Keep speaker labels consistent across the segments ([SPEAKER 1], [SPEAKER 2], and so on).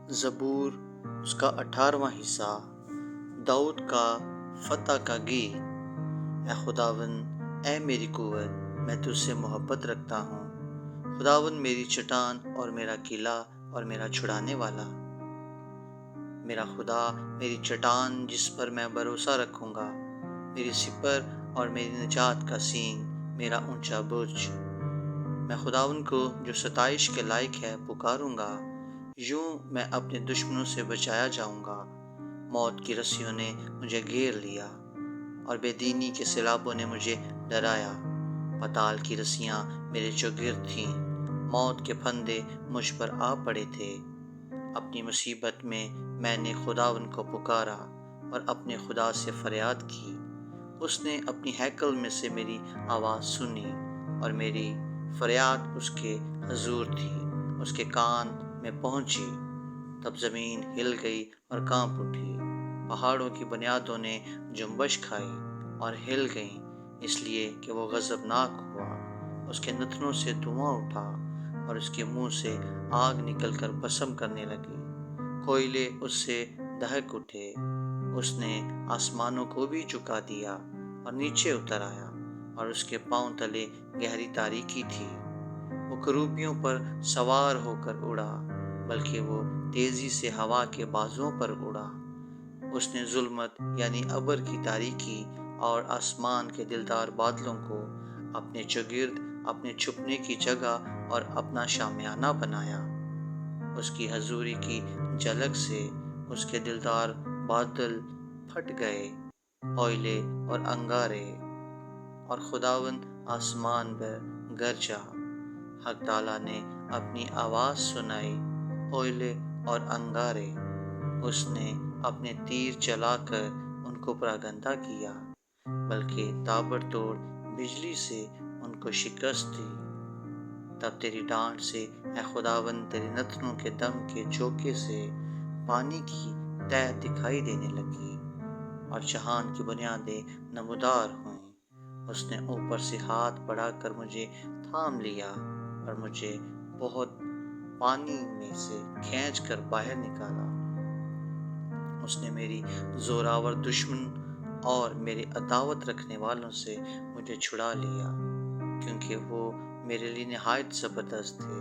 [SPEAKER 1] زبور اس کا 18واں حصہ، داؤد کا فتح کا گیت۔ اے خداوند، اے میری قوت، میں تجھ سے محبت رکھتا ہوں۔ خداوند میری چٹان اور میرا قلعہ اور میرا چھڑانے والا، میرا خدا میری چٹان جس پر میں بھروسہ رکھوں گا، میری سپر اور میری نجات کا سینگ، میرا اونچا برج۔ میں خداوند کو جو ستائش کے لائق ہے پکاروں گا، یوں میں اپنے دشمنوں سے بچایا جاؤں گا۔ موت کی رسیوں نے مجھے گھیر لیا اور بے دینی کے سیلابوں نے مجھے ڈرایا۔ پتال کی رسیاں میرے چوگرد تھیں، موت کے پھندے مجھ پر آ پڑے تھے۔ اپنی مصیبت میں نے خداوند کو پکارا اور اپنے خدا سے فریاد کی۔ اس نے اپنی ہیکل میں سے میری آواز سنی اور میری فریاد اس کے حضور تھی، اس کے کان میں پہنچی۔ تب زمین ہل گئی اور کانپ اٹھی، پہاڑوں کی بنیادوں نے جنبش کھائی اور ہل گئیں، اس لیے کہ وہ غضبناک ہوا۔ اس کے نتنوں سے دھواں اٹھا اور اس کے منہ سے آگ نکل کر بھسم کرنے لگی۔ کوئلے اس سے دہک اٹھے۔ اس نے آسمانوں کو بھی جھکا دیا اور نیچے اتر آیا، اور اس کے پاؤں تلے گہری تاریکی تھی۔ وہ کروبیوں پر سوار ہو کر اڑا، بلکہ وہ تیزی سے ہوا کے بازوؤں پر اڑا۔ اس نے ظلمت یعنی ابر کی تاریکی اور آسمان کے دلدار بادلوں کو اپنے چوگرد اپنے چھپنے کی جگہ اور اپنا شامیانہ بنایا۔ اس کی حضوری کی جھلک سے اس کے دلدار بادل پھٹ گئے، کوئلے اور انگارے، اور خداوند آسمان پر گرجا۔ حق تعالیٰ نے اپنی آواز سنائی، کوئلے اور انگارے۔ اس نے اپنے تیر چلا کر ان کو پراگندہ کیا، بلکہ تابڑ توڑ بجلی سے ان کو شکست دی۔ تب تیری ڈانٹ سے اے خداوند، تیرے نتنوں کے دم کے جھونکے سے پانی کی تہہ دکھائی دینے لگی اور جہان کی بنیادیں نمودار ہوئیں۔ اس نے اوپر سے ہاتھ بڑھا کر مجھے تھام لیا اور مجھے بہت پانی میں سے کھینچ کر باہر نکالا۔ اس نے میری زوراور دشمن اور میرے عداوت رکھنے والوں سے مجھے چھڑا لیا، کیونکہ وہ میرے لیے نہایت زبردست تھے۔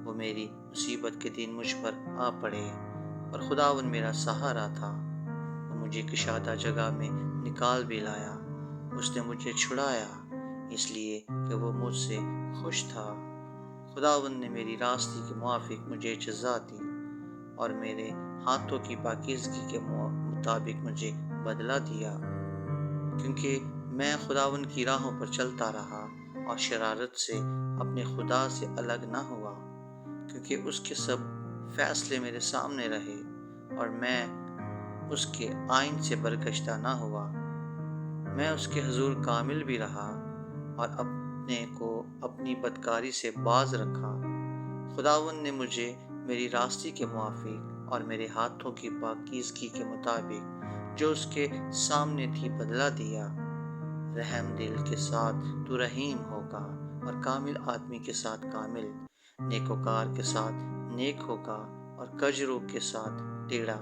[SPEAKER 1] وہ میری مصیبت کے دن مجھ پر آ پڑے، اور خداوند میرا سہارا تھا۔ وہ مجھے کشادہ جگہ میں نکال بھی لایا۔ اس نے مجھے چھڑایا، اس لیے کہ وہ مجھ سے خوش تھا۔ خداوند نے میری راستی کے موافق مجھے جزا دی اور میرے ہاتھوں کی پاکیزگی کے مطابق مجھے بدلہ دیا، کیونکہ میں خداوند کی راہوں پر چلتا رہا اور شرارت سے اپنے خدا سے الگ نہ ہوا، کیونکہ اس کے سب فیصلے میرے سامنے رہے اور میں اس کے آئین سے برگشتہ نہ ہوا۔ میں اس کے حضور کامل بھی رہا اور اپنے کو اپنی بدکاری سے باز رکھا۔ خداوند نے مجھے میری راستی کے موافق اور میرے ہاتھوں کی پاکیزگی کے مطابق جو اس کے سامنے تھی بدلہ دیا۔ رحم دل کے ساتھ تو رحیم ہوگا اور کامل آدمی کے ساتھ کامل، نیکوکار کے ساتھ نیک ہوگا اور کجرو کے ساتھ ٹیڑھا،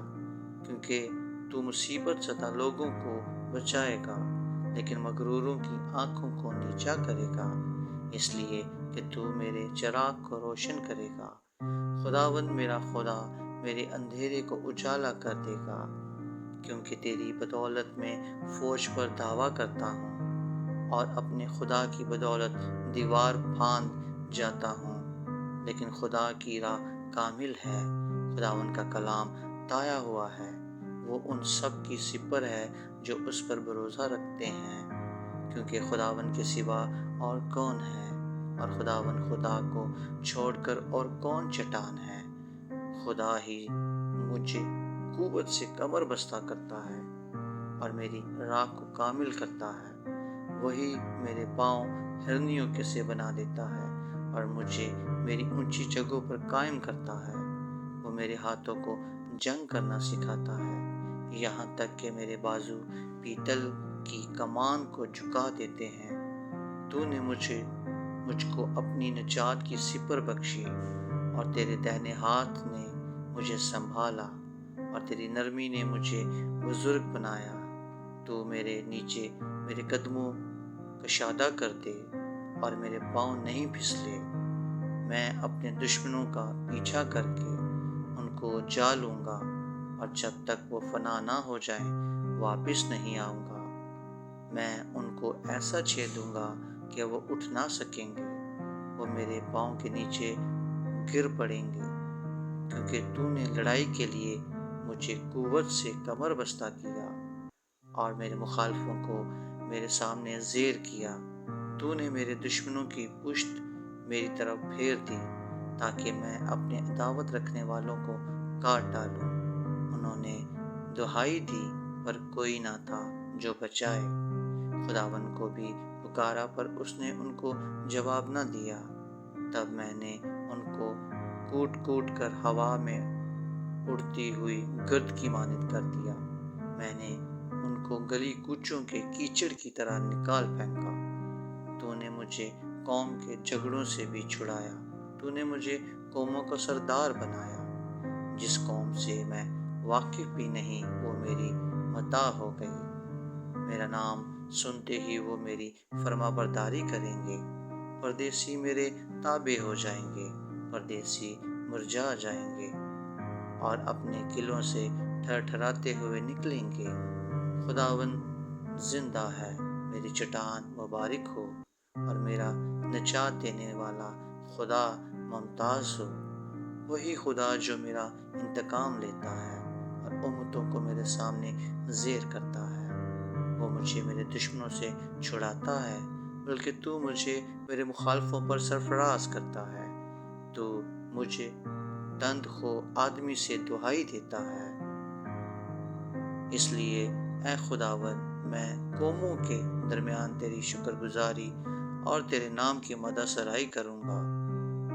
[SPEAKER 1] کیونکہ تو مصیبت زدہ لوگوں کو بچائے گا، لیکن مغروروں کی آنکھوں کو نیچا کرے گا، اس لیے کہ تو میرے چراغ کو روشن کرے گا۔ خداوند میرا خدا میرے اندھیرے کو اجالا کر دے گا، کیونکہ تیری بدولت میں فوج پر دعویٰ کرتا ہوں اور اپنے خدا کی بدولت دیوار پھاند جاتا ہوں۔ لیکن خدا کی راہ کامل ہے، خداوند کا کلام تایا ہوا ہے۔ وہ ان سب کی سپر ہے جو اس پر بھروسہ رکھتے ہیں، کیونکہ خداوند کے سوا اور کون ہے، اور خداوند خدا کو چھوڑ کر اور کون چٹان ہے۔ خدا ہی مجھے قوت سے کمر بستہ کرتا ہے اور میری راہ کو کامل کرتا ہے۔ وہی میرے پاؤں ہرنیوں کے سے بنا دیتا ہے اور مجھے میری اونچی جگہوں پر قائم کرتا ہے۔ وہ میرے ہاتھوں کو جنگ کرنا سکھاتا ہے، یہاں تک کہ میرے بازو پیتل کی کمان کو جھکا دیتے ہیں۔ تو نے مجھ کو اپنی نجات کی سپر بخشی، اور تیرے دہنے ہاتھ نے مجھے سنبھالا اور تیری نرمی نے مجھے بزرگ بنایا۔ تو میرے نیچے میرے قدموں کشادہ کر دے اور میرے پاؤں نہیں پھسلے۔ میں اپنے دشمنوں کا پیچھا کر کے ان کو جا لوں گا، اور جب تک وہ فنا نہ ہو جائیں واپس نہیں آؤں گا۔ میں ان کو ایسا چھیدوں گا کہ وہ اٹھ نہ سکیں گے، وہ میرے پاؤں کے نیچے گر پڑیں گے، کیونکہ تو نے لڑائی کے لیے مجھے قوت سے کمر بستہ کیا اور میرے مخالفوں کو میرے سامنے زیر کیا۔ تو نے میرے دشمنوں کی پشت میری طرف پھیر دی، تاکہ میں اپنے عداوت رکھنے والوں کو کاٹ ڈالوں۔ انہوں نے دہائی دی پر کوئی نہ تھا جو بچائے۔ خداوند کو بھی پکارا پر اس نے ان کو جواب نہ دیا۔ تب میں نے ان کو کوٹ کوٹ کر ہوا میں اڑتی ہوئی گرد کی مانند کر دیا۔ میں نے ان کو گلی کوچوں کے کیچڑ کی طرح نکال پھینکا۔ تو نے مجھے قوم کے جھگڑوں سے بھی چھڑایا۔ تو نے مجھے قوموں کا سردار بنایا۔ جس قوم سے میں واقف بھی نہیں وہ میری متاع ہو گئی۔ میرا نام سنتے ہی وہ میری فرما برداری کریں گے۔ پردیسی میرے تابع ہو جائیں گے، پردیسی مرجھا جائیں گے اور اپنے قلعوں سے تھر تھراتے ہوئے نکلیں گے۔ خداوند زندہ ہے، میری چٹان مبارک ہو، اور میرا نجات دینے والا خدا ممتاز ہو۔ وہی خدا جو میرا انتقام لیتا ہے اور امتوں کو میرے سامنے زیر کرتا ہے۔ وہ مجھے میرے دشمنوں سے چھڑاتا ہے، بلکہ تو مجھے میرے مخالفوں پر سرفراز کرتا ہے۔ تو مجھے دند خو آدمی سے دہائی دیتا ہے۔ اس لیے اے خداوند، میں قوموں کے درمیان تیری شکر گزاری اور تیرے نام کی مدح سرائی کروں گا۔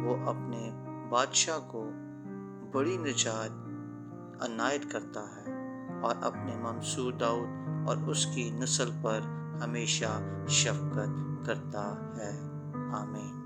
[SPEAKER 1] وہ اپنے بادشاہ کو بڑی نجات عنایت کرتا ہے اور اپنے ممسوح داؤد اور اس کی نسل پر ہمیشہ شفقت کرتا ہے۔ آمین۔